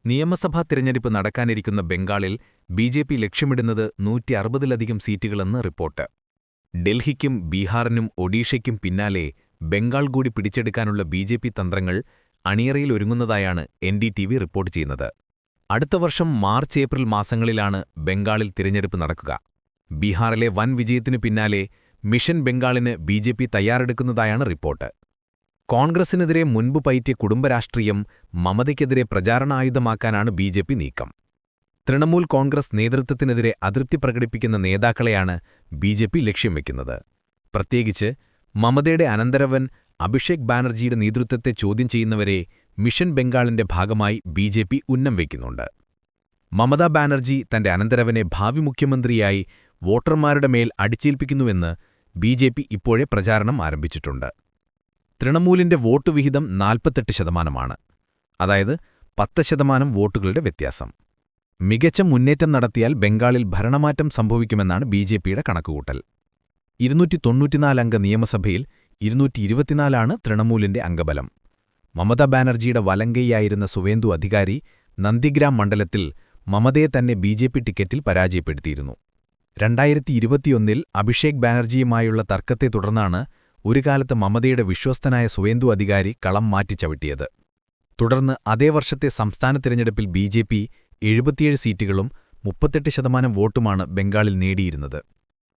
നിയമസഭാ തിരഞ്ഞെടുപ്പ് നടക്കാനിരിക്കുന്ന ബംഗാളിൽ ബിജെപി ലക്ഷ്യമിടുന്നത് 160-ലധികം സീറ്റുകളെന്ന് റിപ്പോർട്ട്. ഡൽഹിക്കും ബീഹാറിനും ഒഡീഷയ്ക്കും പിന്നാലെ ബംഗാൾ കൂടി പിടിച്ചെടുക്കാനുള്ള ബിജെപി തന്ത്രങ്ങൾ അണിയറയിലൊരുങ്ങുന്നതായാണ് എൻഡിടിവി റിപ്പോർട്ട് ചെയ്യുന്നത്. അടുത്ത വർഷം മാർച്ച്-ഏപ്രിൽ മാസങ്ങളിലാണ് ബംഗാളിൽ തിരഞ്ഞെടുപ്പ് നടക്കുക. ബീഹാറിലെ വൻ വിജയത്തിനു പിന്നാലെ മിഷൻ ബംഗാളിന് ബിജെപി തയ്യാറെടുക്കുന്നതായാണ് റിപ്പോർട്ട്. കോൺഗ്രസിനെതിരെ മുൻപ് പയറ്റിയ കുടുംബരാഷ്ട്രീയം മമതയ്ക്കെതിരെ പ്രചാരണായുധമാക്കാനാണ് ബിജെപി നീക്കം. തൃണമൂൽ കോൺഗ്രസ് നേതൃത്വത്തിനെതിരെ അതൃപ്തി പ്രകടിപ്പിക്കുന്ന നേതാക്കളെയാണ് ബിജെപി ലക്ഷ്യം വയ്ക്കുന്നത്. പ്രത്യേകിച്ച് മമതയുടെ അനന്തരവൻ അഭിഷേക് ബാനർജിയുടെ നേതൃത്വത്തെ ചോദ്യം ചെയ്യുന്നവരെ മിഷൻ ബംഗാളിന്റെ ഭാഗമായി ബിജെപി ഉന്നം വയ്ക്കുന്നുണ്ട്. മമതാ ബാനർജി തന്റെ അനന്തരവനെ ഭാവി മുഖ്യമന്ത്രിയായി വോട്ടർമാരുടെ മേൽ അടിച്ചേൽപ്പിക്കുന്നുവെന്ന് ബിജെപി ഇപ്പോഴേ പ്രചാരണം ആരംഭിച്ചിട്ടുണ്ട്. തൃണമൂലിന്റെ വോട്ട് വിഹിതം 48%, അതായത് 10% വോട്ടുകളുടെ വ്യത്യാസം. മികച്ച മുന്നേറ്റം നടത്തിയാൽ ബംഗാളിൽ ഭരണമാറ്റം സംഭവിക്കുമെന്നാണ് ബിജെപിയുടെ കണക്കുകൂട്ടൽ. 294 അംഗ നിയമസഭയിൽ 224 തൃണമൂലിന്റെ അംഗബലം. മമതാ ബാനർജിയുടെ വലങ്കൈയായിരുന്ന സുവേന്ദു അധികാരി നന്ദിഗ്രാം മണ്ഡലത്തിൽ മമതയെ തന്നെ ബിജെപി ടിക്കറ്റിൽ പരാജയപ്പെടുത്തിയിരുന്നു. 2021 അഭിഷേക് ബാനർജിയുമായുള്ള തർക്കത്തെ തുടർന്നാണ് ഒരു കാലത്ത് മമതയുടെ വിശ്വസ്തനായ സുവേന്ദു അധികാരി കളം മാറ്റിച്ചവിട്ടിയത്. തുടർന്ന് അതേ വർഷത്തെ സംസ്ഥാന തിരഞ്ഞെടുപ്പിൽ ബിജെപി 77 സീറ്റുകളും 38% വോട്ടുമാണ് ബംഗാളിൽ നേടിയിരുന്നത്.